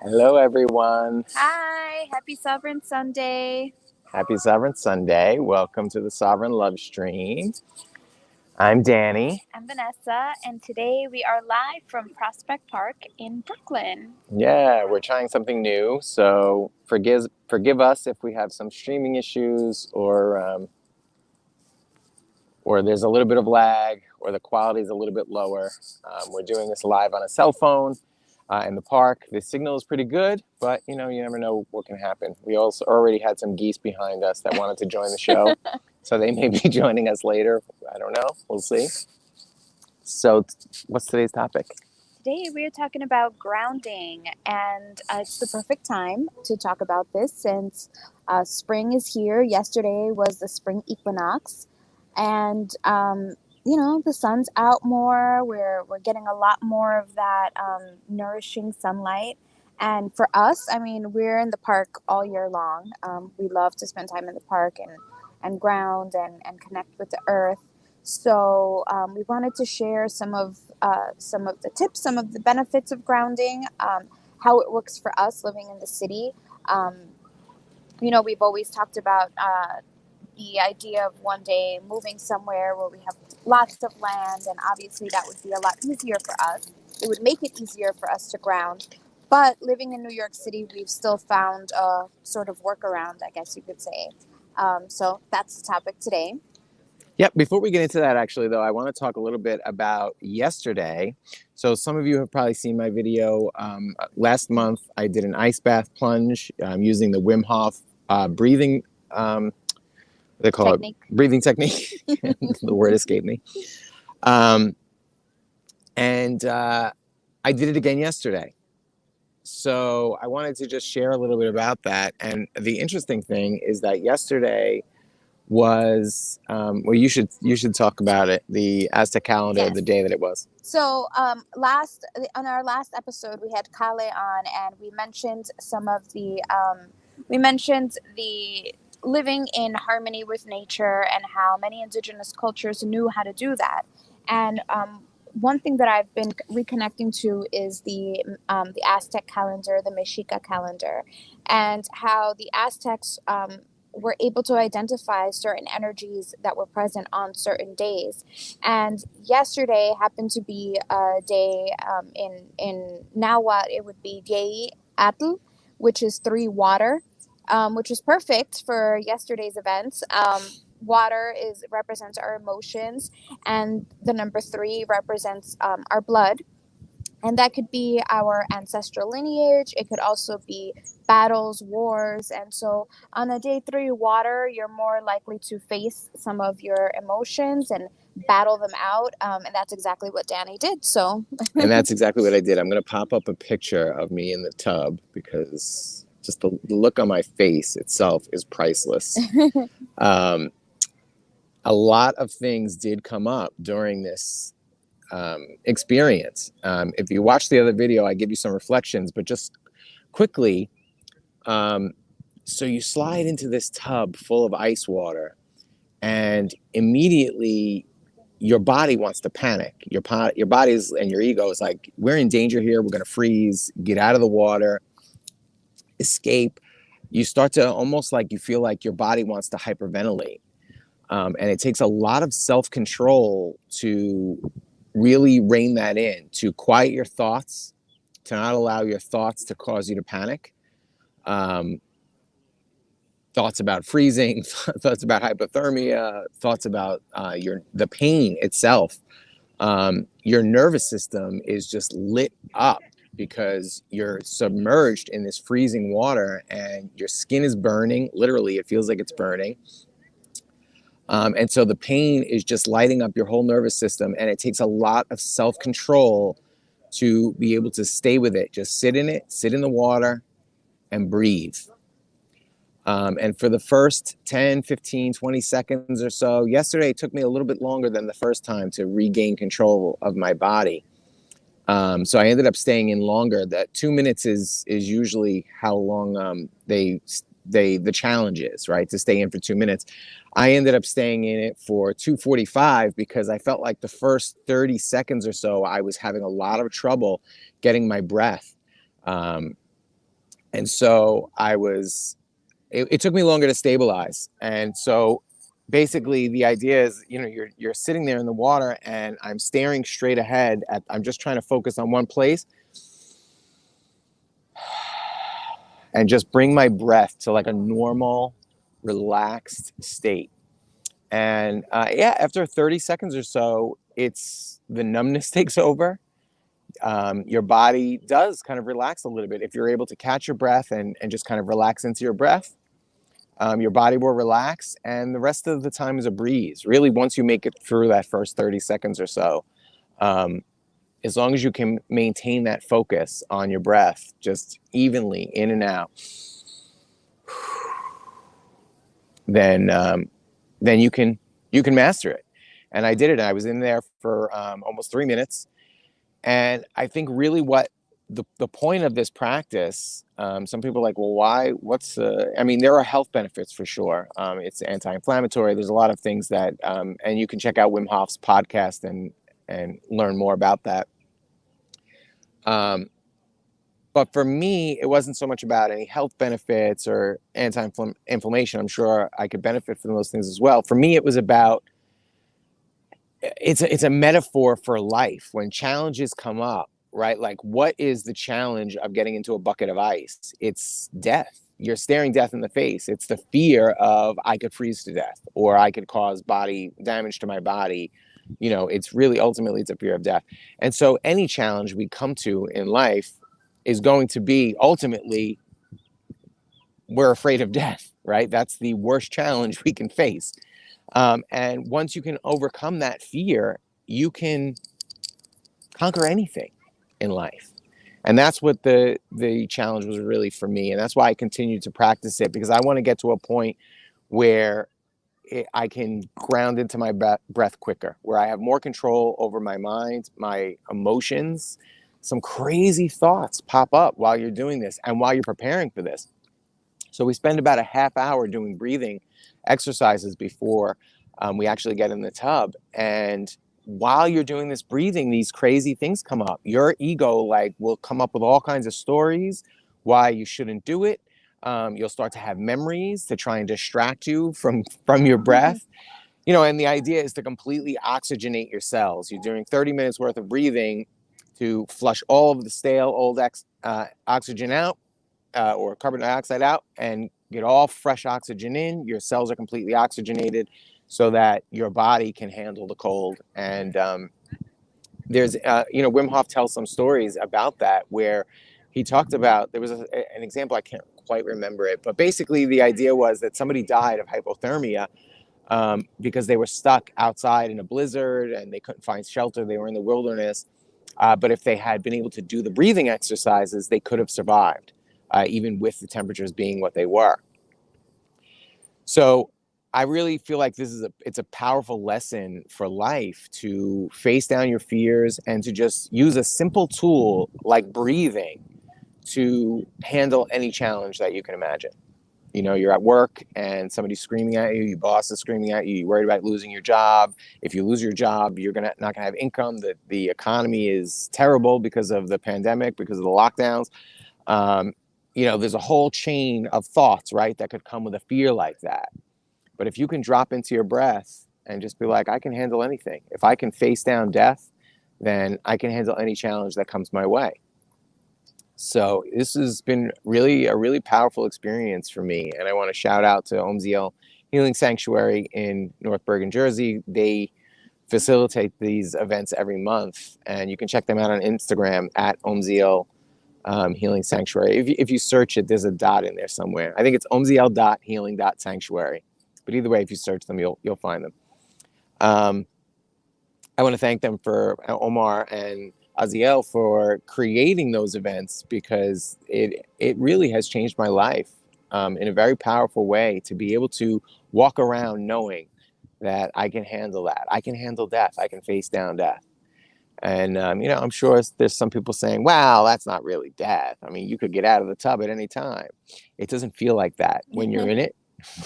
Hello, everyone. Hi, happy Sovereign Sunday. Happy Sovereign Sunday. Welcome to the Sovereign Lovestream. I'm Danny. I'm Vanessa, and today we are live from Prospect Park in Brooklyn. Yeah, we're trying something new, so forgive us if we have some streaming issues or there's a little bit of lag or the quality is a little bit lower. We're doing this live on a cell phone in the park. The signal is pretty good, but you never know what can happen. We also already had some geese behind us that wanted to join the show, so they may be joining us later. I don't know. We'll see. So, what's today's topic? Today we are talking about grounding, and it's the perfect time to talk about this since spring is here. Yesterday was the spring equinox, and the sun's out more. We're getting a lot more of that nourishing sunlight. And for us, I mean, we're in the park all year long. We love to spend time in the park and ground and connect with the earth. So we wanted to share some of the tips, some of the benefits of grounding, how it works for us living in the city. Um, we've always talked about the idea of one day moving somewhere where we have lots of land, and obviously that would be a lot easier for us. It would make it easier for us to ground. But living in New York City, we've still found a sort of workaround, I guess you could say. So that's the topic today. Yep. Before we get into that, actually, though, I want to talk a little bit about yesterday. So some of you have probably seen my video. Last month, I did an ice bath plunge using the Wim Hof breathing. They call technique. It breathing technique. The word escaped me. And I did it again yesterday. So I wanted to just share a little bit about that. And the interesting thing is that yesterday was you should talk about it, the Aztec calendar. Yes. The day that it was. So on our last episode we had Kale on, and we mentioned some of the living in harmony with nature and how many indigenous cultures knew how to do that. And one thing that I've been reconnecting to is the Aztec calendar, the Mexica calendar, and how the Aztecs were able to identify certain energies that were present on certain days. And yesterday happened to be a day in Nahuatl, it would be Yei Atl, which is 3 water, which is perfect for yesterday's events. Water represents our emotions, and the number 3 represents our blood. And that could be our ancestral lineage. It could also be battles, wars. And so on a day 3 water, you're more likely to face some of your emotions and battle them out. And that's exactly what Danny did. So and that's exactly what I did. I'm going to pop up a picture of me in the tub because just the look on my face itself is priceless. A lot of things did come up during this experience. If you watch the other video, I give you some reflections, but just quickly, so you slide into this tub full of ice water, and immediately your body wants to panic. Your body's and your ego is like, we're in danger here. We're going to freeze. Get out of the water. Escape. You start to almost like you feel like your body wants to hyperventilate. And it takes a lot of self-control to really rein that in, to quiet your thoughts, to not allow your thoughts to cause you to panic. Thoughts about freezing, thoughts about hypothermia, thoughts about the pain itself. Your nervous system is just lit up because you're submerged in this freezing water and your skin is burning. Literally, it feels like it's burning. And so the pain is just lighting up your whole nervous system, and it takes a lot of self-control to be able to stay with it. Just sit in it, sit in the water, and breathe. And for the first 10, 15, 20 seconds or so, yesterday it took me a little bit longer than the first time to regain control of my body. So I ended up staying in longer. That 2 minutes is usually how long the challenge is, right? To stay in for 2 minutes. I ended up staying in it for 2:45 because I felt like the first 30 seconds or so, I was having a lot of trouble getting my breath. And so it took me longer to stabilize. And so basically the idea is, you're sitting there in the water and I'm staring straight ahead I'm just trying to focus on one place and just bring my breath to like a normal, relaxed state. And after 30 seconds or so, the numbness takes over. Your body does kind of relax a little bit. If you're able to catch your breath and just kind of relax into your breath, your body will relax, and the rest of the time is a breeze. Really, once you make it through that first 30 seconds or so, as long as you can maintain that focus on your breath, just evenly in and out, then you can master it. And I did it. I was in there for almost 3 minutes. And I think really what the point of this practice, some people are like, well, why? There are health benefits for sure. It's anti-inflammatory. There's a lot of things that, and you can check out Wim Hof's podcast and learn more about that. But for me, it wasn't so much about any health benefits or anti-inflammation. I'm sure I could benefit from those things as well. For me, it was about, it's a metaphor for life. When challenges come up, right? Like, what is the challenge of getting into a bucket of ice? It's death. You're staring death in the face. It's the fear of, I could freeze to death, or I could cause body damage to my body. It's really, ultimately, it's a fear of death. And so any challenge we come to in life is going to be, ultimately, we're afraid of death, right? That's the worst challenge we can face. And once you can overcome that fear, you can conquer anything in life. And that's what the challenge was really for me. And that's why I continue to practice it, because I want to get to a point where I can ground into my breath quicker, where I have more control over my mind, my emotions. Some crazy thoughts pop up while you're doing this and while you're preparing for this. So we spend about a half hour doing breathing exercises before we actually get in the tub. And while you're doing this breathing, these crazy things come up. Your ego will come up with all kinds of stories why you shouldn't do it. You'll start to have memories to try and distract you from your breath. And the idea is to completely oxygenate your cells. You're doing 30 minutes worth of breathing to flush all of the stale old oxygen out, or carbon dioxide out, and get all fresh oxygen in. Your cells are completely oxygenated so that your body can handle the cold. And there's, Wim Hof tells some stories about that, where he talked about, there was an example, I can't quite remember it, but basically the idea was that somebody died of hypothermia because they were stuck outside in a blizzard and they couldn't find shelter. They were in the wilderness. But if they had been able to do the breathing exercises, they could have survived, even with the temperatures being what they were. So I really feel like it's a powerful lesson for life, to face down your fears and to just use a simple tool like breathing to handle any challenge that you can imagine. You're at work and somebody's screaming at you, your boss is screaming at you, you're worried about losing your job. If you lose your job, you're not gonna have income. The economy is terrible because of the pandemic, because of the lockdowns. There's a whole chain of thoughts, right, that could come with a fear like that. But if you can drop into your breath and just be like, I can handle anything. If I can face down death, then I can handle any challenge that comes my way. So this has been really a really powerful experience for me. And I want to shout out to Omziel Healing Sanctuary in North Bergen, Jersey. They facilitate these events every month, and you can check them out on Instagram at Omziel Healing Sanctuary. If you search it, there's a dot in there somewhere. I think it's omziel.healing.sanctuary. But either way, if you search them, you'll find them. I want to thank them for Omar and Aziel for creating those events, because it really has changed my life in a very powerful way, to be able to walk around knowing that I can handle that. I can handle death. I can face down death. And, I'm sure there's some people saying, wow, that's not really death. I mean, you could get out of the tub at any time. It doesn't feel like that when you're in it.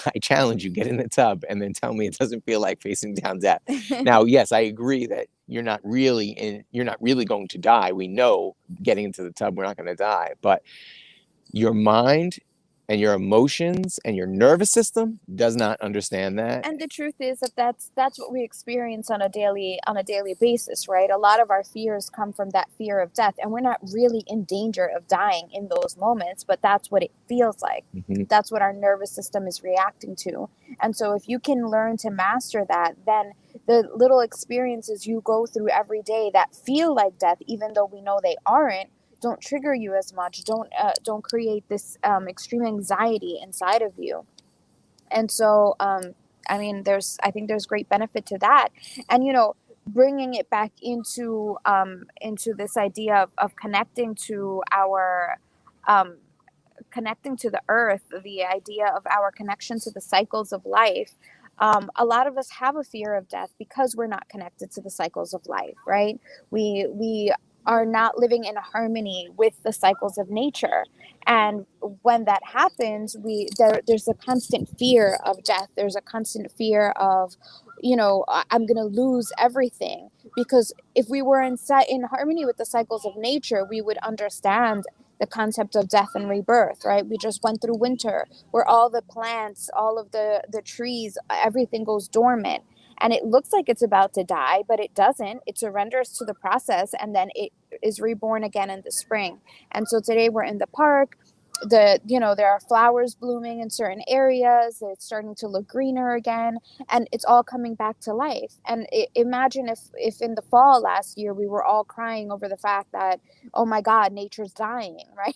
I challenge you, get in the tub and then tell me it doesn't feel like facing down death. Now, yes, I agree that you're not really going to die. We know getting into the tub, we're not going to die. But Your mind and your emotions and your nervous system does not understand that. And the truth is that that's what we experience on a daily basis, right? A lot of our fears come from that fear of death, and we're not really in danger of dying in those moments, but that's what it feels like. Mm-hmm. That's what our nervous system is reacting to. And so if you can learn to master that, then the little experiences you go through every day that feel like death, even though we know they aren't, don't trigger you as much. Don't create this extreme anxiety inside of you. And so I mean, I think there's great benefit to that. And bringing it back into this idea of connecting to our um, connecting to the earth, the idea of our connection to the cycles of life. A lot of us have a fear of death because we're not connected to the cycles of life, right? We are not living in harmony with the cycles of nature, and when that happens, there's a constant fear of death. There's a constant fear of, I'm gonna lose everything. Because if we were in harmony with the cycles of nature, we would understand the concept of death and rebirth, right? We just went through winter where all the plants, all of the trees, everything goes dormant. And it looks like it's about to die, but it doesn't. It surrenders to the process, and then it is reborn again in the spring. And so today we're in the park. There are flowers blooming in certain areas. It's starting to look greener again, and it's all coming back to life. And imagine if in the fall last year we were all crying over the fact that, oh my god, nature's dying, right?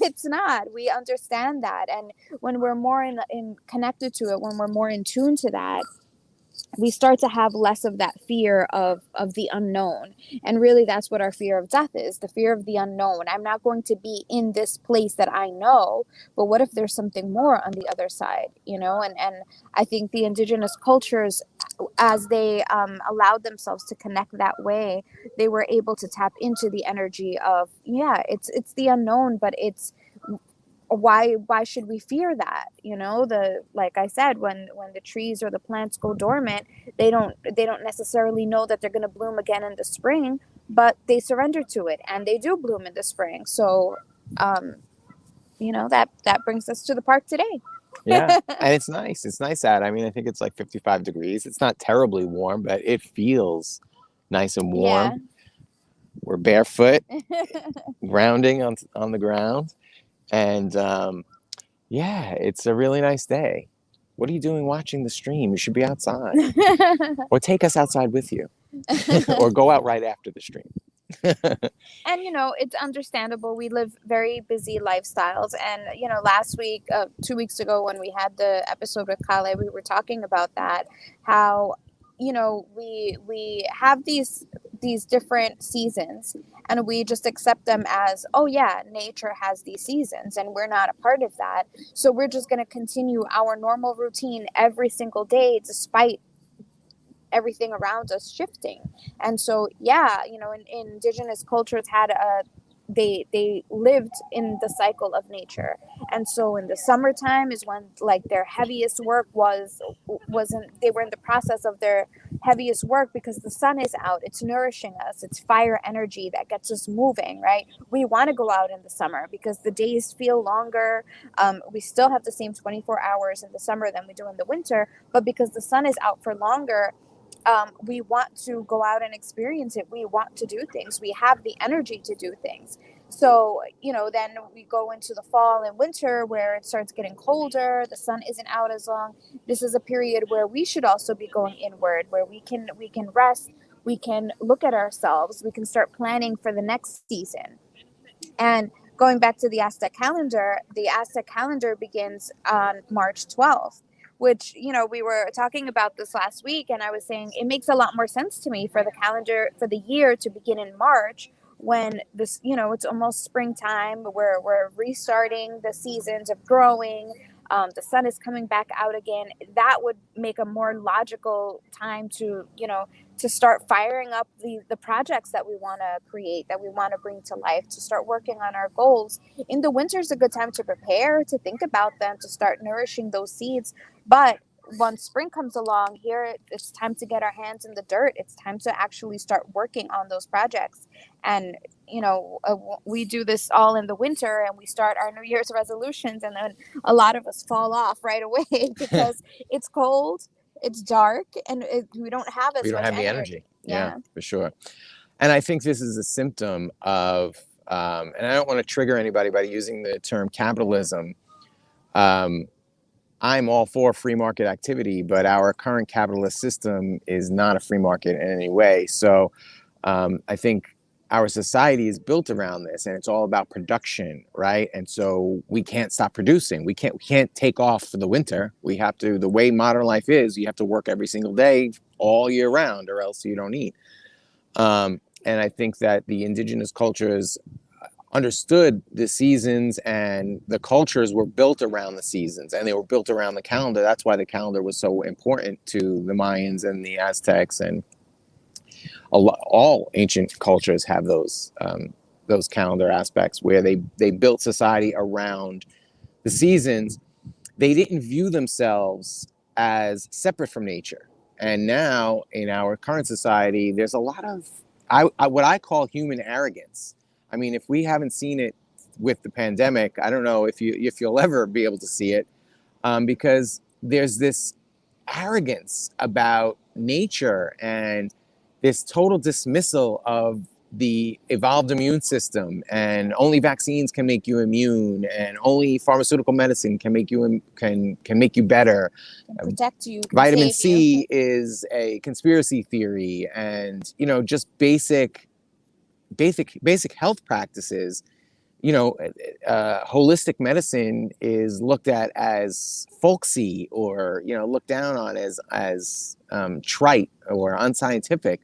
It's not. We understand that, and when we're more in connected to it, when we're more in tune to that, we start to have less of that fear of the unknown. And really, that's what our fear of death is, the fear of the unknown. I'm not going to be in this place that I know, but what if there's something more on the other side, and I think the indigenous cultures, as they allowed themselves to connect that way, they were able to tap into the energy of, yeah, it's the unknown, but it's why should we fear that? The like I said, when the trees or the plants go dormant, they don't necessarily know that they're going to bloom again in the spring, but they surrender to it and they do bloom in the spring. So um that brings us to the park today. Yeah. And it's nice. It's nice out. I mean, I think it's like 55 degrees. It's not terribly warm, but it feels nice and Yeah. warm. We're barefoot, grounding on the ground. And yeah, it's a really nice day. What are you doing watching the stream? You should be outside. Or take us outside with you. Or go out right after the stream. And it's understandable. We live very busy lifestyles, and last week, 2 weeks ago, when we had the episode with Kale, we were talking about that, how we have these different seasons, and we just accept them as, oh yeah, nature has these seasons and we're not a part of that, so we're just going to continue our normal routine every single day despite everything around us shifting. And so, yeah, indigenous cultures had they lived in the cycle of nature. And so in the summertime is when, like, their heaviest work wasn't they were in the process of their heaviest work, because the sun is out, it's nourishing us, it's fire energy that gets us moving, right? We want to go out in the summer because the days feel longer. We still have the same 24 hours in the summer than we do in the winter, but because the sun is out for longer, we want to go out and experience it. We want to do things. We have the energy to do things. So, then we go into the fall and winter where it starts getting colder. The sun isn't out as long. This is a period where we should also be going inward, where we can rest. We can look at ourselves. We can start planning for the next season. And going back to the Aztec calendar begins on March 12th, which, we were talking about this last week, and I was saying it makes a lot more sense to me for the calendar, for the year to begin in March, when this, it's almost springtime. We're restarting the seasons of growing. The sun is coming back out again. That would make a more logical time to start firing up the projects that we want to create, that we want to bring to life, to start working on our goals. In the winter is a good time to prepare, to think about them, to start nourishing those seeds. But once spring comes along, here it's time to get our hands in the dirt. It's time to actually start working on those projects. And we do this all in the winter, and we start our New Year's resolutions, and then a lot of us fall off right away because it's cold, it's dark, and we don't have We as don't much have the energy. energy. Yeah, for sure. And I think this is a symptom of, and I don't want to trigger anybody by using the term capitalism. I'm all for free market activity, but our current capitalist system is not a free market in any way. So I think our society is built around this, and it's all about production, right? And so we can't stop producing. We can't take off for the winter. We have to. The way modern life is, you have to work every single day, all year round, or else you don't eat. And I think that the indigenous cultures understood the seasons, and the cultures were built around the seasons, and they were built around the calendar. That's why the calendar was so important to the Mayans and the Aztecs, and all ancient cultures have those calendar aspects where they built society around the seasons. They didn't view themselves as separate from nature. And now in our current society, there's a lot of what I call human arrogance. I mean, if we haven't seen it with the pandemic, I don't know if you'll ever be able to see it, because there's this arrogance about nature and this total dismissal of the evolved immune system, and only vaccines can make you immune, and only pharmaceutical medicine can make you better, and protect you. Vitamin C is a conspiracy theory, and just basic health practices. Holistic medicine is looked at as folksy, or looked down on as trite or unscientific.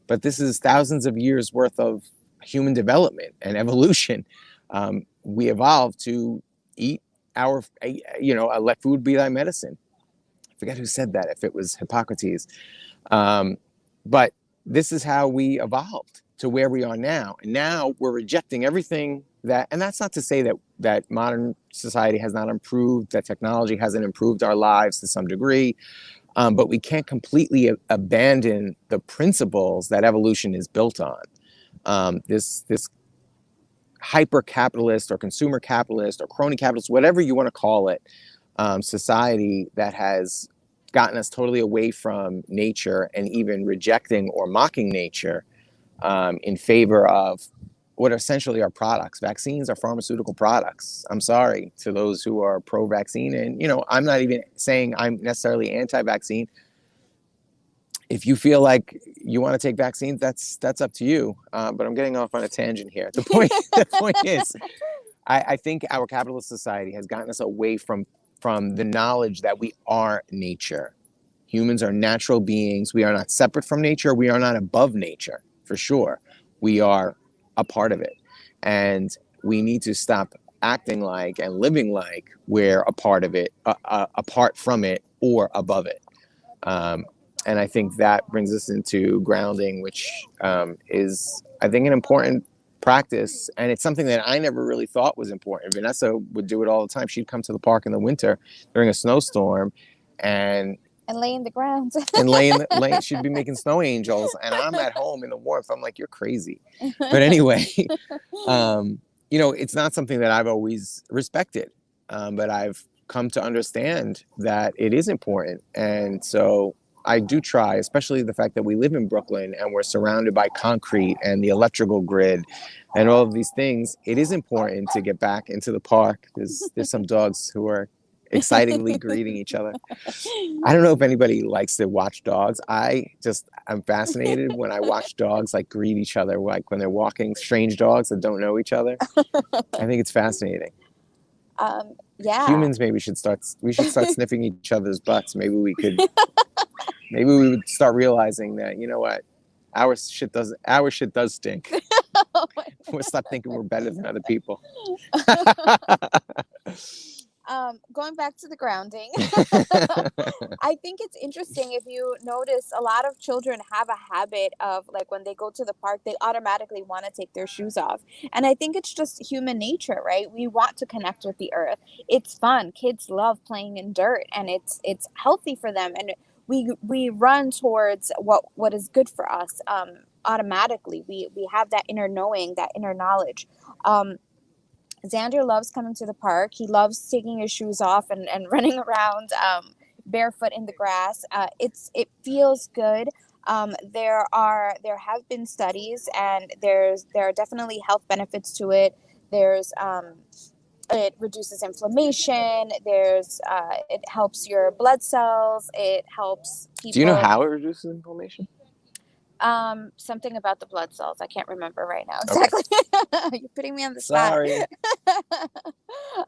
But this is thousands of years worth of human development and evolution. We evolved to eat let food be thy medicine. I forget who said that, if it was Hippocrates. But this is how we evolved to where we are now. And now we're rejecting everything and that's not to say that modern society has not improved, that technology hasn't improved our lives to some degree. But we can't completely abandon the principles that evolution is built on. This hyper-capitalist or consumer capitalist or crony capitalist, whatever you want to call it, society that has gotten us totally away from nature, and even rejecting or mocking nature in favor of what essentially are products. Vaccines are pharmaceutical products. I'm sorry to those who are pro-vaccine, and I'm not even saying I'm necessarily anti-vaccine. If you feel like you want to take vaccines, that's up to you. But I'm getting off on a tangent here. The point is, I think our capitalist society has gotten us away from the knowledge that we are nature. Humans are natural beings. We are not separate from nature. We are not above nature, for sure. We are a part of it, and we need to stop acting like and living like we're a part of it, apart from it, or above it. And I think that brings us into grounding, which is, I think, an important practice, and it's something that I never really thought was important. Vanessa would do it all the time. She'd come to the park in the winter during a snowstorm, and lay in the ground. and she'd be making snow angels, and I'm at home in the warmth. I'm like, you're crazy. But anyway, it's not something that I've always respected, but I've come to understand that it is important. And so I do try, especially the fact that we live in Brooklyn and we're surrounded by concrete and the electrical grid and all of these things. It is important to get back into the park. There's some dogs who are excitedly greeting each other. I don't know if anybody likes to watch dogs. I'm fascinated when I watch dogs like greet each other, like when they're walking, strange dogs that don't know each other. I think it's fascinating. Yeah. Humans we should start sniffing each other's butts. Maybe we would start realizing that, what, our shit does stink. We'll stop thinking we're better than other people. Going back to the grounding, I think it's interesting if you notice a lot of children have a habit of like when they go to the park, they automatically want to take their shoes off. And I think it's just human nature, right? We want to connect with the earth. It's fun. Kids love playing in dirt and it's healthy for them. And we run towards what is good for us. Automatically, we have that inner knowing, that inner knowledge. Um, Xander loves coming to the park. He loves taking his shoes off and running around barefoot in the grass. It feels good. There have been studies, and there are definitely health benefits to it. There's it reduces inflammation. It helps your blood cells. It helps Do you know people. how it reduces inflammation? Something about the blood cells. I can't remember right now Okay. exactly. You're putting me on the spot. Sorry.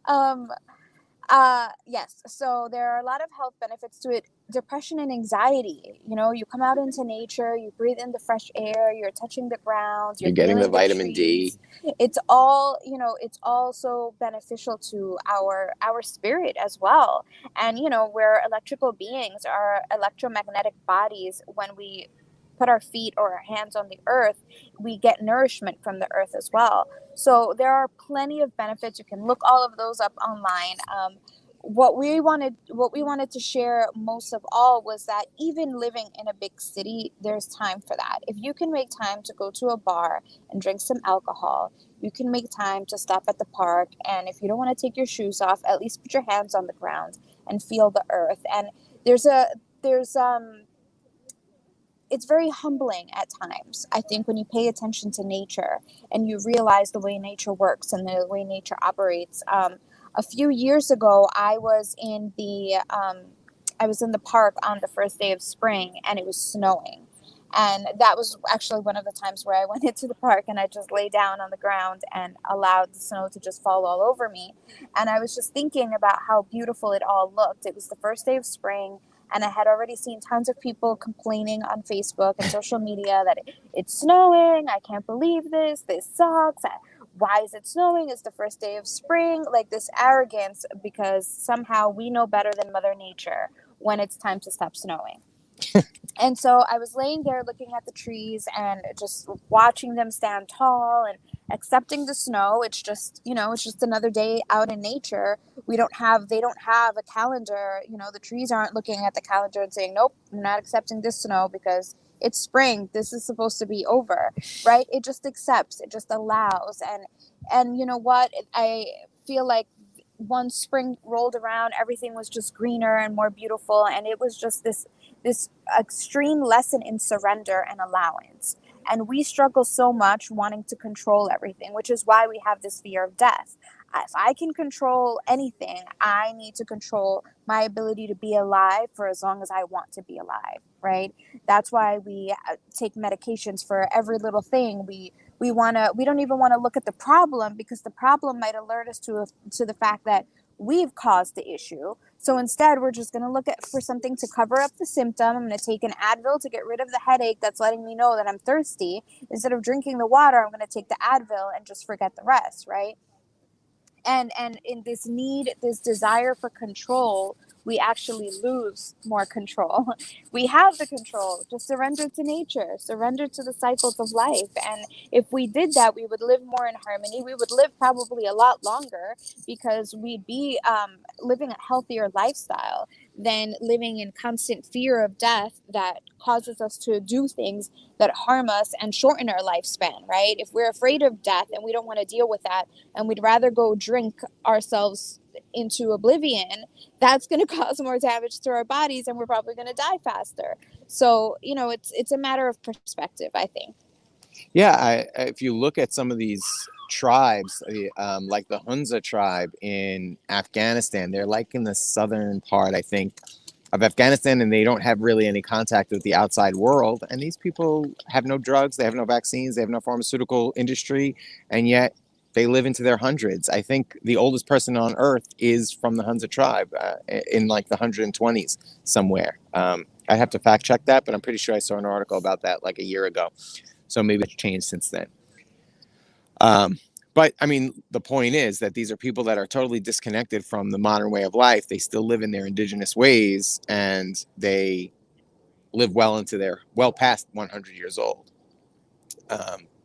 um, yes. So there are a lot of health benefits to it. Depression and anxiety. You know, you come out into nature, you breathe in the fresh air, you're touching the ground, You're you're getting the feeling the vitamin D. trees. It's all, it's also beneficial to our spirit as well. And we're electrical beings, our electromagnetic bodies. When we put our feet or our hands on the earth, we get nourishment from the earth as well. So there are plenty of benefits. You can look all of those up online. What we wanted to share most of all was that even living in a big city, there's time for that. If you can make time to go to a bar and drink some alcohol, you can make time to stop at the park, and if you don't want to take your shoes off, at least put your hands on the ground and feel the earth. And there's it's very humbling at times, I think, when you pay attention to nature and you realize the way nature works and the way nature operates. A few years ago, I was in the park on the first day of spring, and it was snowing. And that was actually one of the times where I went into the park and I just lay down on the ground and allowed the snow to just fall all over me. And I was just thinking about how beautiful it all looked. It was the first day of spring, and I had already seen tons of people complaining on Facebook and social media that it's snowing. I can't believe this. This sucks. Why is it snowing? It's the first day of spring. Like this arrogance because somehow we know better than Mother Nature when it's time to stop snowing. And so I was laying there looking at the trees and just watching them stand tall and accepting the snow. It's just another day out in nature. They don't have a calendar. The trees aren't looking at the calendar and saying, nope, I'm not accepting this snow because it's spring. This is supposed to be over, right? It just accepts, it just allows. And you know what? I feel like once spring rolled around, everything was just greener and more beautiful. And it was just this extreme lesson in surrender and allowance. And we struggle so much wanting to control everything, which is why we have this fear of death. If I can control anything, I need to control my ability to be alive for as long as I want to be alive, right? That's why we take medications for every little thing. We don't even want to look at the problem because the problem might alert us to the fact that we've caused the issue. So instead, we're just going to look at for something to cover up the symptom. I'm going to take an Advil to get rid of the headache that's letting me know that I'm thirsty. Instead of drinking the water, I'm going to take the Advil and just forget the rest, right? And in this desire for control, we actually lose more control. We have the control, just surrender to nature, surrender to the cycles of life. And if we did that, we would live more in harmony. We would live probably a lot longer because we'd be living a healthier lifestyle than living in constant fear of death that causes us to do things that harm us and shorten our lifespan, right? If we're afraid of death and we don't want to deal with that, and we'd rather go drink ourselves into oblivion, that's going to cause more damage to our bodies, and we're probably going to die faster. So it's a matter of perspective, I think. Yeah, if you look at some of these tribes, like the Hunza tribe in Afghanistan, they're like in the southern part, I think, of Afghanistan, and they don't have really any contact with the outside world. And these people have no drugs, they have no vaccines, they have no pharmaceutical industry, and yet they live into their hundreds. I think the oldest person on Earth is from the Hunza tribe in like the 120s somewhere. I have to fact check that, but I'm pretty sure I saw an article about that like a year ago. So maybe it's changed since then. Um, But I mean, the point is that these are people that are totally disconnected from the modern way of life. They still live in their indigenous ways, and they live well past 100 years old.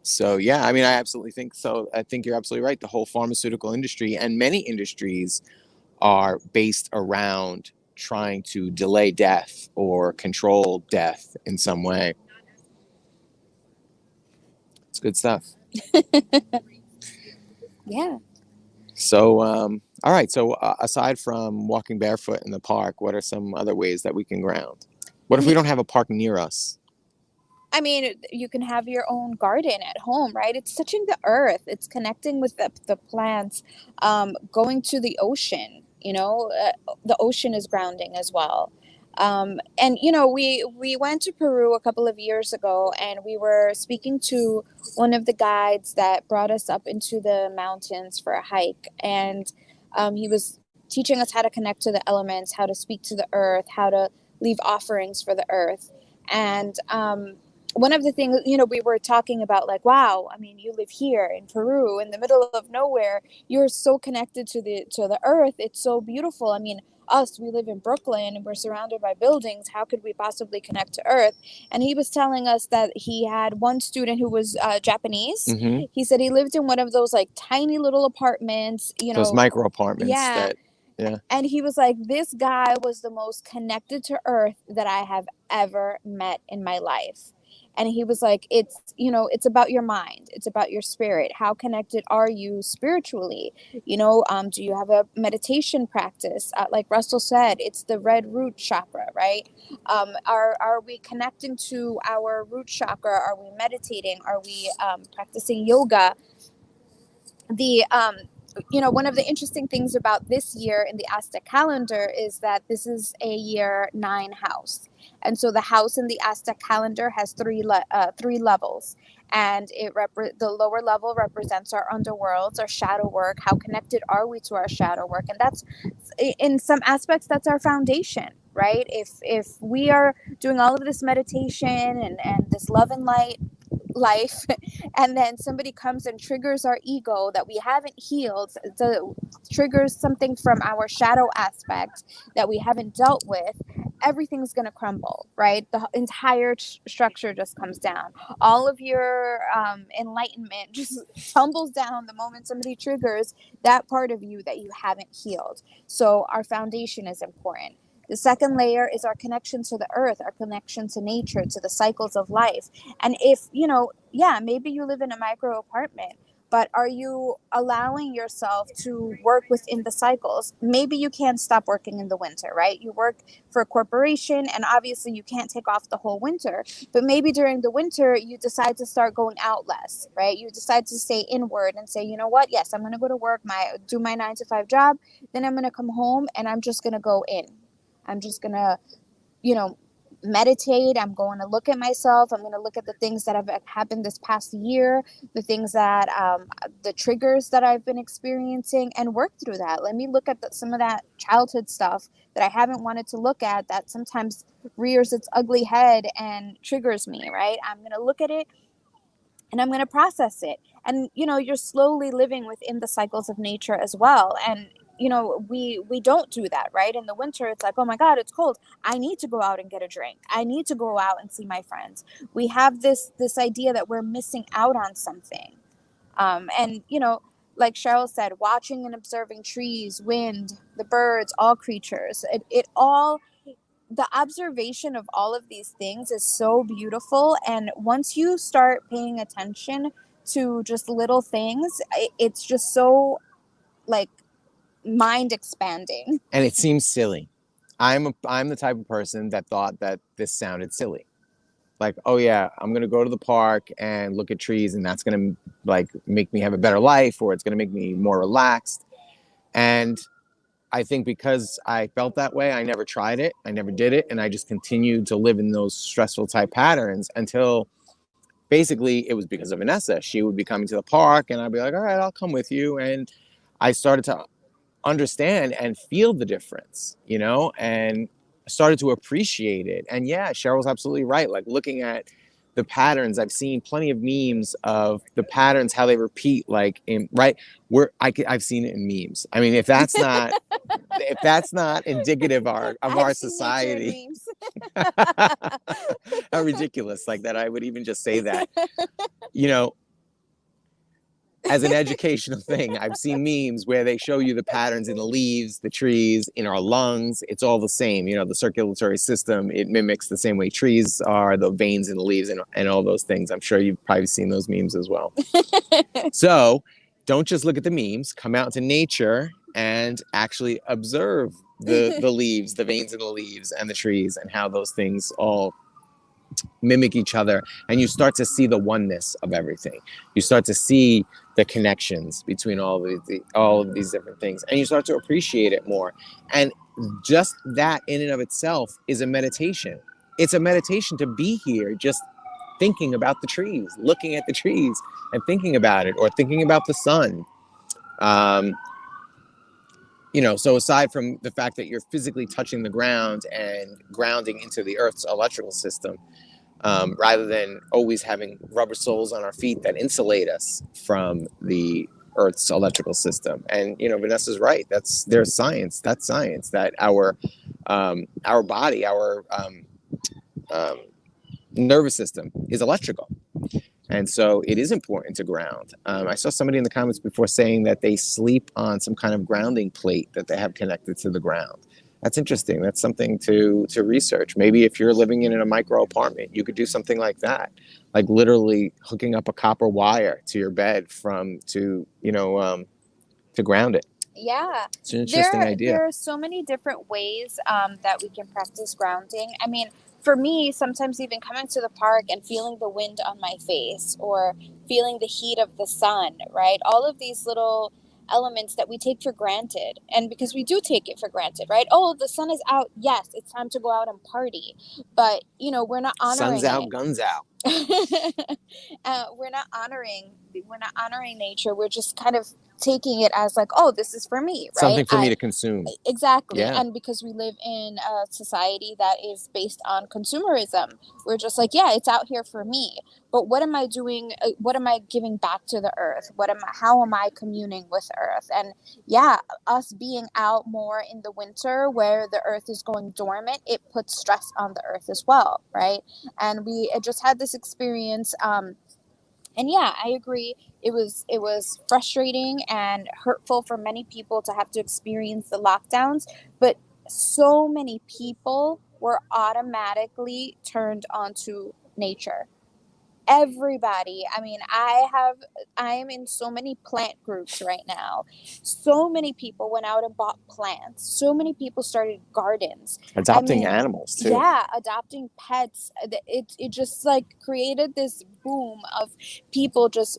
So yeah, I mean, I absolutely think so. I think you're absolutely right. The whole pharmaceutical industry and many industries are based around trying to delay death or control death in some way. It's good stuff. Yeah. So, all right. So, aside from walking barefoot in the park, what are some other ways that we can ground? What if we don't have a park near us? I mean, you can have your own garden at home, right? It's touching the earth. It's connecting with the plants. Going to the ocean, the ocean is grounding as well. And we went to Peru a couple of years ago, and we were speaking to one of the guides that brought us up into the mountains for a hike, and he was teaching us how to connect to the elements, how to speak to the earth, how to leave offerings for the earth, and one of the things, we were talking about, like, wow, I mean, you live here in Peru in the middle of nowhere. You're so connected to the earth. It's so beautiful. I mean, we live in Brooklyn and we're surrounded by buildings. How could we possibly connect to earth? And he was telling us that he had one student who was Japanese. Mm-hmm. He said he lived in one of those like tiny little apartments, Those micro apartments. Yeah. Yeah. And he was like, this guy was the most connected to earth that I have ever met in my life. And he was like, it's about your mind. It's about your spirit. How connected are you spiritually? Do you have a meditation practice? Like Russell said, it's the red root chakra, right? Are we connecting to our root chakra? Are we meditating? Are we practicing yoga? One of the interesting things about this year in the Aztec calendar is that this is a year 9 house. And so the house in the Aztec calendar has three levels. And the lower level represents our underworlds, our shadow work. How connected are we to our shadow work? And that's, in some aspects, that's our foundation, right? If we are doing all of this meditation and this love and light life, and then somebody comes and triggers our ego that we haven't healed, triggers something from our shadow aspect that we haven't dealt with, everything's going to crumble, right? The entire structure just comes down. All of your enlightenment just tumbles down the moment somebody triggers that part of you that you haven't healed. So our foundation is important. The second layer is our connection to the earth, our connection to nature, to the cycles of life. And if, maybe you live in a micro apartment, but are you allowing yourself to work within the cycles? Maybe you can't stop working in the winter, right? You work for a corporation, and obviously you can't take off the whole winter. But maybe during the winter, you decide to start going out less, right? You decide to stay inward and say, you know what? Yes, I'm going to go to work, do my 9 to 5 job. Then I'm going to come home and I'm just going to go in. I'm just going to, meditate. I'm going to look at myself. I'm going to look at the things that have happened this past year, the things that, the triggers that I've been experiencing, and work through that. Let me look at some of that childhood stuff that I haven't wanted to look at, that sometimes rears its ugly head and triggers me, right? I'm going to look at it and I'm going to process it. And, you're slowly living within the cycles of nature as well. And, we don't do that, right? In the winter, it's like, oh my God, it's cold. I need to go out and get a drink. I need to go out and see my friends. We have this idea that we're missing out on something. And, like Cheryl said, watching and observing trees, wind, the birds, all creatures, the observation of all of these things is so beautiful. And once you start paying attention to just little things, it's just so, like, mind expanding. And it seems silly. I'm the type of person that thought that this sounded silly. Like, oh yeah, I'm gonna go to the park and look at trees, and that's gonna like make me have a better life, or it's gonna make me more relaxed. And I think because I felt that way, I never tried it, I never did it, and I just continued to live in those stressful type patterns until basically it was because of Vanessa. She would be coming to the park, and I'd be like, all right, I'll come with you. And I started to understand and feel the difference, and started to appreciate it. And yeah, Cheryl's absolutely right. Like looking at the patterns. I've seen plenty of memes of the patterns, how they repeat, like in right where I've seen it in memes. I mean, if that's not indicative of our I've seen nature in society, memes. how ridiculous, like that I would even just say that, you know, as an educational thing. I've seen memes where they show you the patterns in the leaves, the trees, in our lungs. It's all the same. You know, the circulatory system, it mimics the same way trees are, the veins in the leaves, and all those things. I'm sure you've probably seen those memes as well. So don't just look at the memes, come out into nature and actually observe the leaves, the veins in the leaves and the trees, and how those things all mimic each other, and you start to see the oneness of everything. You start to see the connections between all of these different things, and you start to appreciate it more. And just that in and of itself is a meditation. It's a meditation to be here, just thinking about the trees, looking at the trees and thinking about it, or thinking about the sun. You know, so aside from the fact that you're physically touching the ground and grounding into the earth's electrical system, rather than always having rubber soles on our feet that insulate us from the earth's electrical system. And you know, Vanessa's right, there's science, that's science, that our body, our nervous system is electrical. And so it is important to ground. I saw somebody in the comments before saying that they sleep on some kind of grounding plate that they have connected to the ground. That's interesting. That's something to research. Maybe if you're living in a micro apartment, you could do something like that, like literally hooking up a copper wire to your bed to ground it. Yeah, It's an interesting idea. There are so many different ways that we can practice grounding. I mean, for me, sometimes even coming to the park and feeling the wind on my face, or feeling the heat of the sun, right? All of these little elements that we take for granted. And because we do take it for granted, right? Oh, the sun is out. Yes, it's time to go out and party. But, you know, we're not honoring Sun's out, it. guns out. We're not honoring nature. We're just kind of taking it as like, oh, this is for me, right? Something for me to consume. Exactly. Yeah. And because we live in a society that is based on consumerism, we're just like, yeah, it's out here for me. But what am I doing? What am I giving back to the earth? How am I communing with earth? And yeah, us being out more in the winter where the earth is going dormant, it puts stress on the earth as well, right? And we just had this experience. And yeah, I agree. It was frustrating and hurtful for many people to have to experience the lockdowns, but so many people were automatically turned onto nature. Everybody. I mean, I am in so many plant groups right now. So many people went out and bought plants. So many people started gardens. Adopting animals too. Yeah, adopting pets. It just like created this boom of people just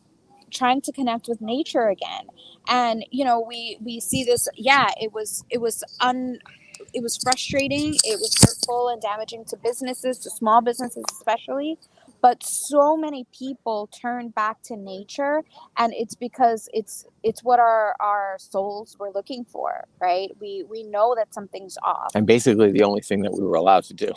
trying to connect with nature again. And you know, we see this. Yeah, it was frustrating. It was hurtful and damaging to businesses, to small businesses especially. But so many people turn back to nature, and it's because it's what our souls were looking for, right? We know that something's off. And basically the only thing that we were allowed to do.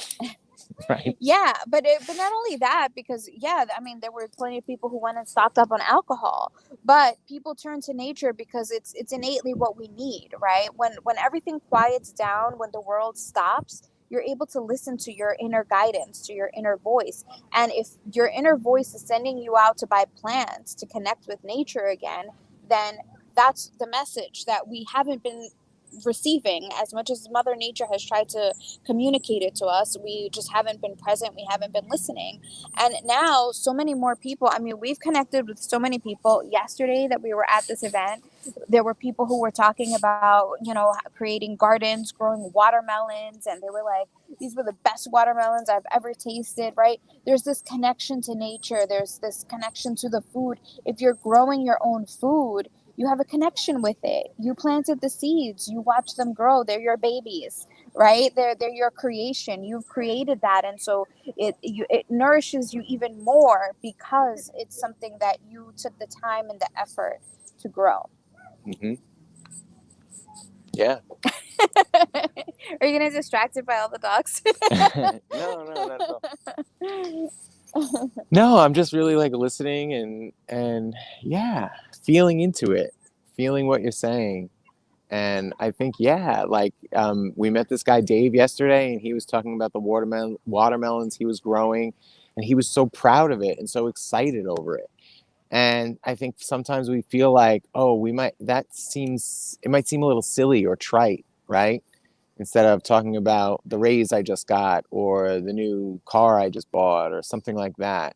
Right. Yeah, but not only that, because yeah, I mean, there were plenty of people who went and stocked up on alcohol, but people turn to nature because it's innately what we need, right? When everything quiets down, when the world stops, you're able to listen to your inner guidance, to your inner voice. And if your inner voice is sending you out to buy plants to connect with nature again, then that's the message that we haven't been receiving. As much as Mother Nature has tried to communicate it to us, we just haven't been present, we haven't been listening. And now so many more people, I mean, we've connected with so many people. Yesterday that we were at this event, there were people who were talking about, you know, creating gardens, growing watermelons, and they were like, these were the best watermelons I've ever tasted, right? There's this connection to nature, there's this connection to the food. If you're growing your own food, you have a connection with it. You planted the seeds. You watch them grow. They're your babies, right? They're your creation. You've created that, and so it nourishes you even more because it's something that you took the time and the effort to grow. Mm-hmm. Yeah. Are you gonna distract it by all the dogs? No, not at all. No, I'm just really like listening and yeah, feeling into it, feeling what you're saying. And I think, yeah, like we met this guy Dave yesterday, and he was talking about the watermelons he was growing, and he was so proud of it and so excited over it. And I think sometimes we feel like, oh, it might seem a little silly or trite, right? Instead of talking about the raise I just got or the new car I just bought or something like that,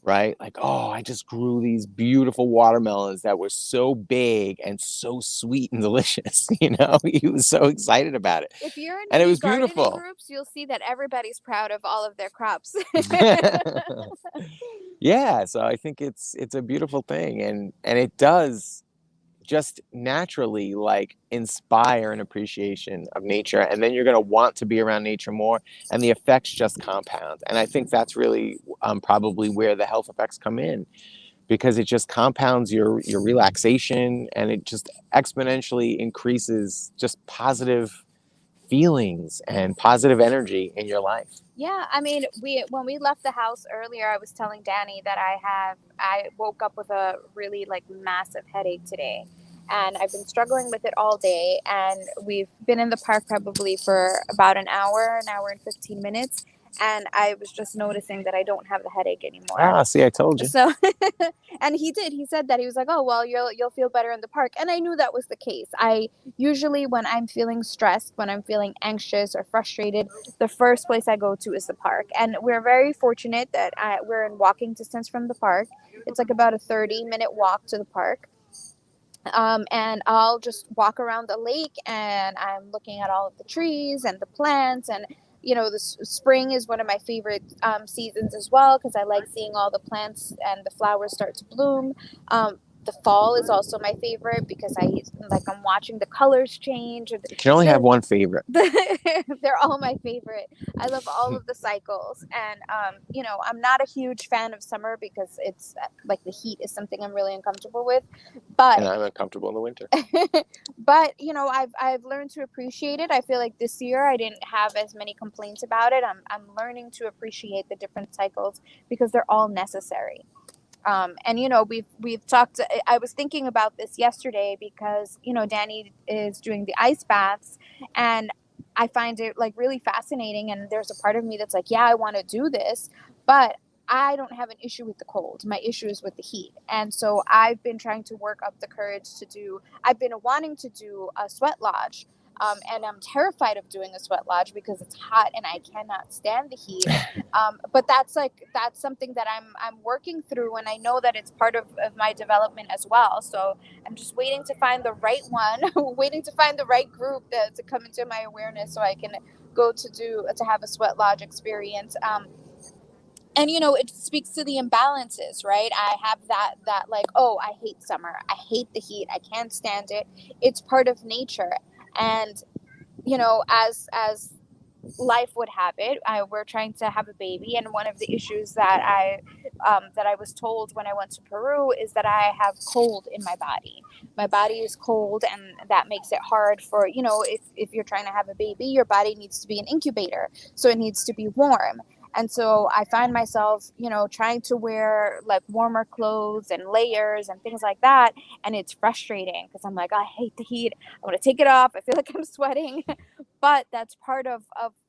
right? Like, oh, I just grew these beautiful watermelons that were so big and so sweet and delicious. He was so excited about it. If you're in And it any was gardening beautiful. groups, you'll see that everybody's proud of all of their crops. Yeah, so I think it's a beautiful thing, and it does just naturally like inspire an appreciation of nature, and then you're going to want to be around nature more, and the effects just compound. And I think that's really probably where the health effects come in, because it just compounds your relaxation, and it just exponentially increases just positive feelings and positive energy in your life. Yeah, I mean, we when we left the house earlier, I was telling Danny that I woke up with a really like massive headache today. And I've been struggling with it all day, and we've been in the park probably for about an hour and 15 minutes, and I was just noticing that I don't have the headache anymore. Ah, see, I told you. So and he said that he was like, oh well, you'll feel better in the park, and I knew that was the case. I usually, when I'm feeling stressed, when I'm feeling anxious or frustrated, the first place I go to is the park. And we're very fortunate that we're in walking distance from the park. It's like about a 30-minute walk to the park. And I'll just walk around the lake, and I'm looking at all of the trees and the plants. And the spring is one of my favorite seasons as well, because I like seeing all the plants and the flowers start to bloom. The fall is also my favorite, because I'm watching the colors change. You can only have one favorite. They're all my favorite. I love all of the cycles. And I'm not a huge fan of summer, because it's like the heat is something I'm really uncomfortable with. But And I'm uncomfortable in the winter. but I've learned to appreciate it. I feel like this year I didn't have as many complaints about it. I'm learning to appreciate the different cycles, because they're all necessary. And we've talked. I was thinking about this yesterday, because Danny is doing the ice baths, and I find it like really fascinating. And there's a part of me that's like, yeah, I want to do this, but I don't have an issue with the cold. My issue is with the heat. And so I've been trying to work up the courage to do. I've been wanting to do a sweat lodge. And I'm terrified of doing a sweat lodge, because it's hot and I cannot stand the heat. But that's something that I'm working through, and I know that it's part of my development as well. So I'm just waiting to find the right one, waiting to find the right group to come into my awareness, so I can go to have a sweat lodge experience. And it speaks to the imbalances, right? I have that like, oh, I hate summer, I hate the heat, I can't stand it. It's part of nature. And as life would have it, we're trying to have a baby, and one of the issues that I was told when I went to Peru is that I have cold in my body. My body is cold, and that makes it hard for if you're trying to have a baby, your body needs to be an incubator, so it needs to be warm. And so I find myself, trying to wear like warmer clothes and layers and things like that. And it's frustrating, because I'm like, I hate the heat. I want to take it off. I feel like I'm sweating. But that's part of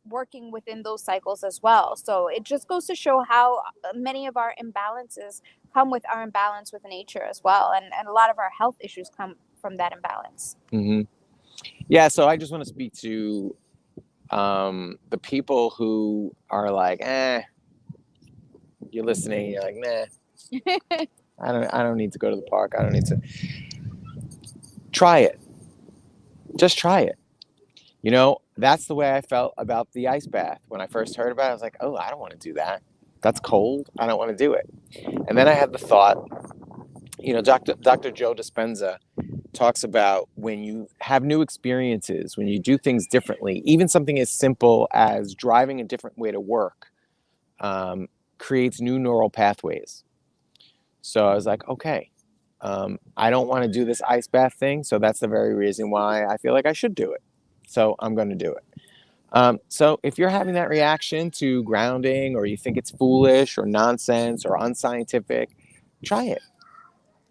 working within those cycles as well. So it just goes to show how many of our imbalances come with our imbalance with nature as well. And a lot of our health issues come from that imbalance. Mm-hmm. Yeah, so I just want to speak to the people who are like, you're listening, you're like, nah, I don't need to go to the park. I don't need to. Try it. Just try it. That's the way I felt about the ice bath. When I first heard about it, I was like, oh, I don't want to do that. That's cold. I don't want to do it. And then I had the thought, Dr. Joe Dispenza talks about when you have new experiences, when you do things differently, even something as simple as driving a different way to work, creates new neural pathways. So I was like, okay, I don't want to do this ice bath thing. So that's the very reason why I feel like I should do it. So I'm going to do it. So if you're having that reaction to grounding, or you think it's foolish or nonsense or unscientific, try it.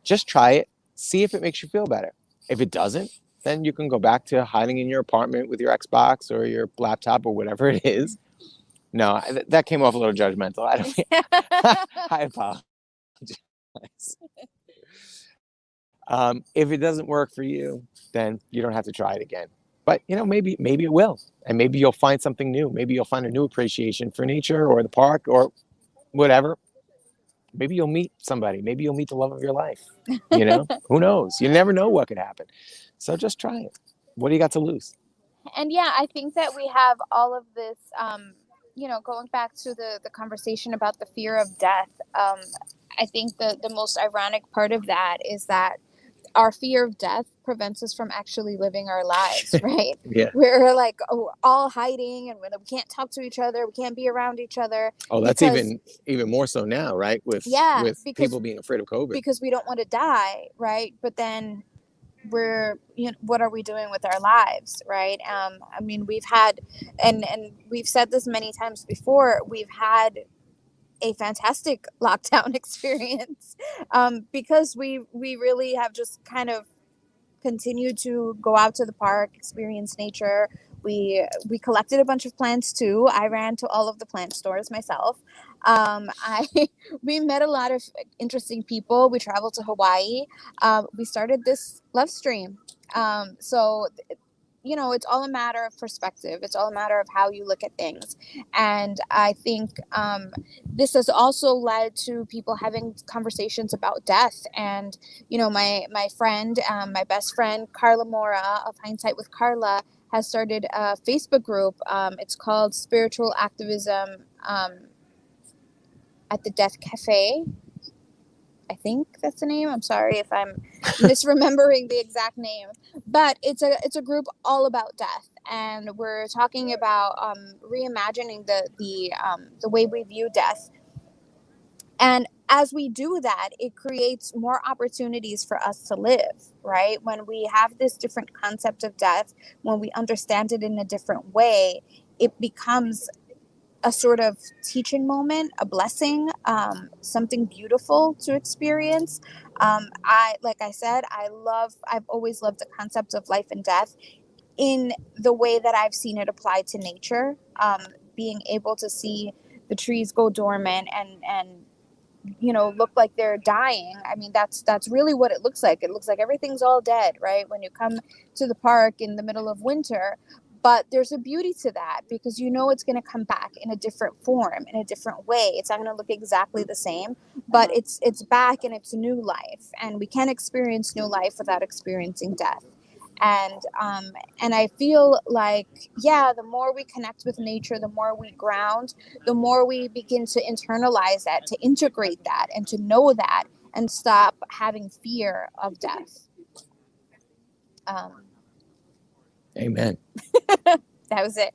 Just try it. See if it makes you feel better. If it doesn't, then you can go back to hiding in your apartment with your Xbox or your laptop or whatever it is. No, that came off a little judgmental. I don't. I apologize. If it doesn't work for you, then you don't have to try it again. But maybe it will, and maybe you'll find something new. Maybe you'll find a new appreciation for nature or the park or whatever. Maybe you'll meet somebody. Maybe you'll meet the love of your life. Who knows? You never know what could happen. So just try it. What do you got to lose? And yeah, I think that we have all of this, going back to the conversation about the fear of death. I think the most ironic part of that is that our fear of death prevents us from actually living our lives, right? Yeah. We're like all hiding, and we can't talk to each other. We can't be around each other. Oh, that's even more so now, right? With people being afraid of COVID. Because we don't want to die, right? But then what are we doing with our lives, right? I mean, we've had, and we've said this many times before, we've had a fantastic lockdown experience, because we really have just kind of continued to go out to the park, experience nature. We collected a bunch of plants too. I ran to all of the plant stores myself. I We met a lot of interesting people. We traveled to Hawaii. We started this Lovestream. So it's all a matter of perspective. It's all a matter of how you look at things. And I think this has also led to people having conversations about death. And, my friend, my best friend, Carla Mora of Hindsight with Carla, has started a Facebook group. It's called Spiritual Activism at the Death Cafe. I think that's the name. I'm sorry if I'm misremembering the exact name, but it's a group all about death, and we're talking about reimagining the way we view death. And as we do that, it creates more opportunities for us to live, right? When we have this different concept of death, when we understand it in a different way, it becomes a sort of teaching moment, a blessing, something beautiful to experience. Like I said, I've always loved the concept of life and death in the way that I've seen it applied to nature. Being able to see the trees go dormant and look like they're dying. I mean, that's really what it looks like. It looks like everything's all dead, right? When you come to the park in the middle of winter. But there's a beauty to that, because it's going to come back in a different form, in a different way. It's not going to look exactly the same, but it's back and it's new life. And we can't experience new life without experiencing death. And I feel like, the more we connect with nature, the more we ground, the more we begin to internalize that, to integrate that, and to know that, and stop having fear of death. Amen. That was it.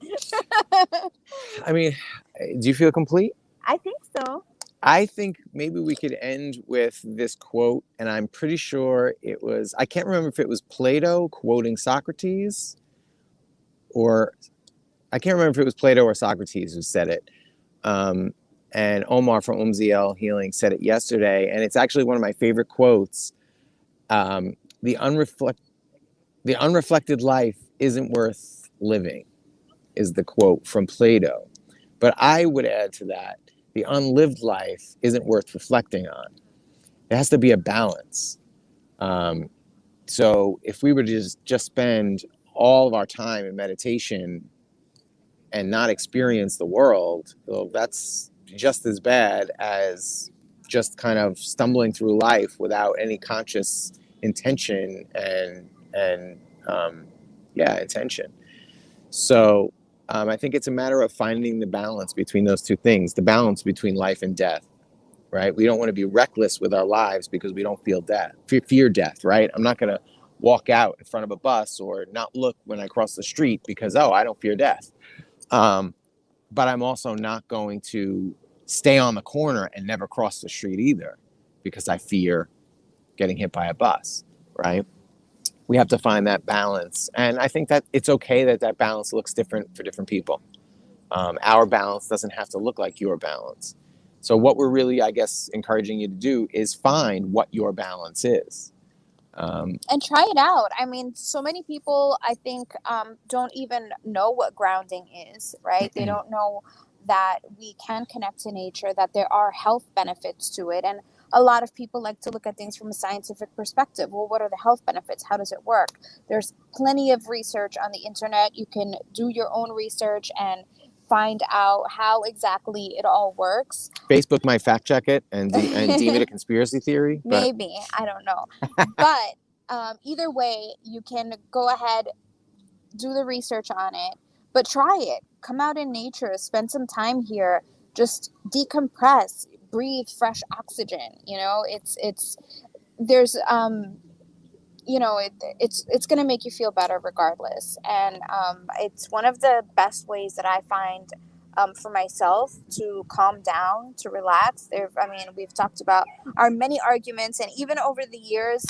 I mean, do you feel complete? I think so. I think maybe we could end with this quote, and I'm pretty sure I can't remember if it was Plato quoting Socrates, or I can't remember if it was Plato or Socrates who said it. And Omar from Umziel Healing said it yesterday, and it's actually one of my favorite quotes. The unreflected life isn't worth living, is the quote from Plato. But I would add to that, the unlived life isn't worth reflecting on. It has to be a balance. So if we were to just spend all of our time in meditation and not experience the world, well, that's just as bad as just kind of stumbling through life without any conscious intention and intention. So I think it's a matter of finding the balance between those two things, the balance between life and death, right? We don't want to be reckless with our lives because we don't fear death, right? I'm not going to walk out in front of a bus or not look when I cross the street because, I don't fear death. But I'm also not going to stay on the corner and never cross the street either because I fear getting hit by a bus, right? we have to find that balance. And I think that it's okay that that balance looks different for different people. Our balance doesn't have to look like your balance. So what we're really, I guess, encouraging you to do is find what your balance is. And try it out. I mean, so many people, I think, don't even know what grounding is, right? They don't know that we can connect to nature, that there are health benefits to it. And a lot of people like to look at things from a scientific perspective. Well, what are the health benefits? How does it work? There's plenty of research on the internet. You can do your own research and find out how exactly it all works. Facebook might fact check it and deem it a conspiracy theory. But Maybe, I don't know. But either way, you can go ahead, do the research on it, but try it. Come out in nature, spend some time here, just decompress, breathe fresh oxygen. You know, there's you know, it's going to make you feel better regardless. And it's one of the best ways that I find for myself to calm down, to relax. I mean, we've talked about our many arguments, and even over the years,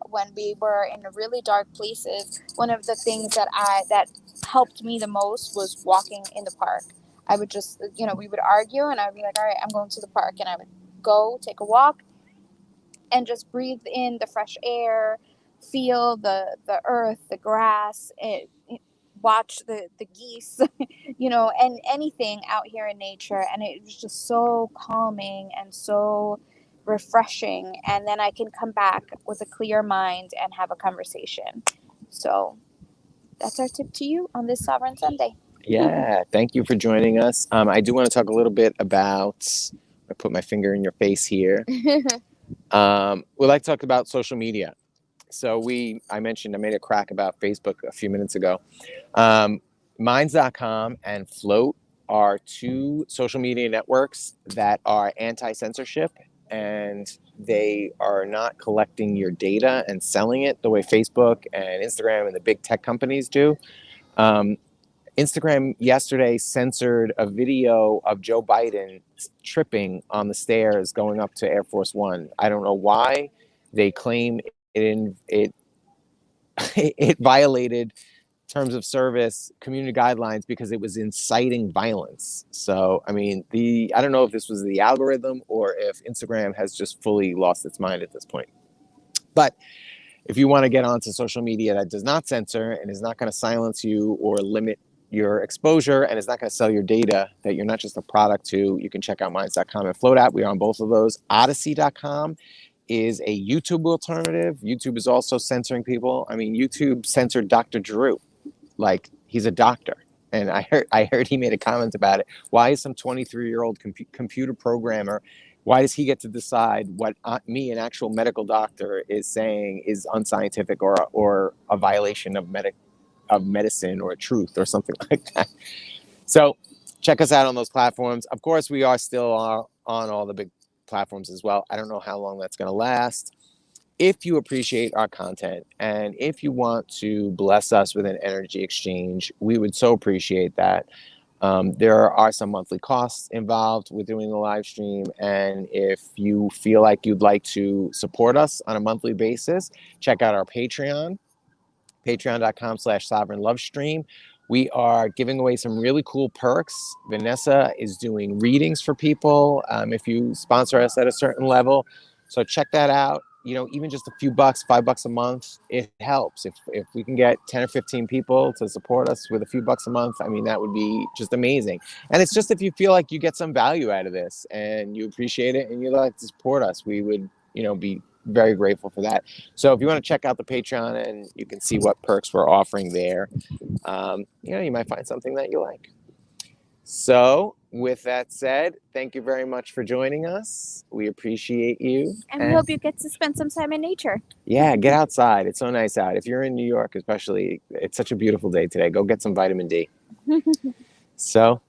when we were in really dark places, one of the things that helped me the most was walking in the park. I would just, we would argue, and I'd be like, all right, I'm going to the park, and I would go take a walk and just breathe in the fresh air, feel the earth, the grass, watch the geese, and anything out here in nature. And it was just so calming and so refreshing. And then I can come back with a clear mind and have a conversation. So that's our tip to you on this Sovereign Sunday. Yeah, thank you for joining us. I do want to talk a little bit about, I put my finger in your face here. We'd like to talk about social media. So I made a crack about Facebook a few minutes ago. Minds.com and Float are two social media networks that are anti-censorship, and they are not collecting your data and selling it the way Facebook and Instagram and the big tech companies do. Instagram yesterday censored a video of Joe Biden tripping on the stairs going up to Air Force One. I don't know why. They claim it violated terms of service, community guidelines, because it was inciting violence. So, I mean, I don't know if this was the algorithm or if Instagram has just fully lost its mind at this point. But if you want to get onto social media that does not censor and is not going to silence you or limit your exposure and is not going to sell your data, that you're not just a product to, you can check out Minds.com and Float app. We are on both of those. Odyssey.com is a YouTube alternative. YouTube is also censoring people. I mean, YouTube censored Dr. Drew. Like, he's a doctor. And I heard he made a comment about it. Why is some 23-year-old computer programmer, why does he get to decide what me, an actual medical doctor, is saying is unscientific or a violation of medicine or truth or something like that? So check us out on those platforms. Of course, we are still on all the big platforms as well. I don't know how long that's going to last. If you appreciate our content and if you want to bless us with an energy exchange, we would so appreciate that. There are some monthly costs involved with doing the live stream. And if you feel like you'd like to support us on a monthly basis, check out our Patreon, patreon.com/sovereignlovestream. We are giving away some really cool perks. Vanessa is doing readings for people if you sponsor us at a certain level. So check that out. Even just a few bucks, $5 a month, it helps. If we can get 10 or 15 people to support us with a few bucks a month, I mean, that would be just amazing. And it's just if you feel like you get some value out of this and you appreciate it and you'd like to support us, we would, be very grateful for that. So if you want to check out the Patreon and you can see what perks we're offering there, you might find something that you like. So with that said, thank you very much for joining us. We appreciate you. And we hope you get to spend some time in nature. Yeah, get outside. It's so nice out. If you're in New York, especially, it's such a beautiful day today. Go get some vitamin D. So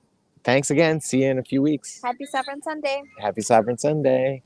thanks again. See you in a few weeks. Happy Sovereign Sunday. Happy Sovereign Sunday.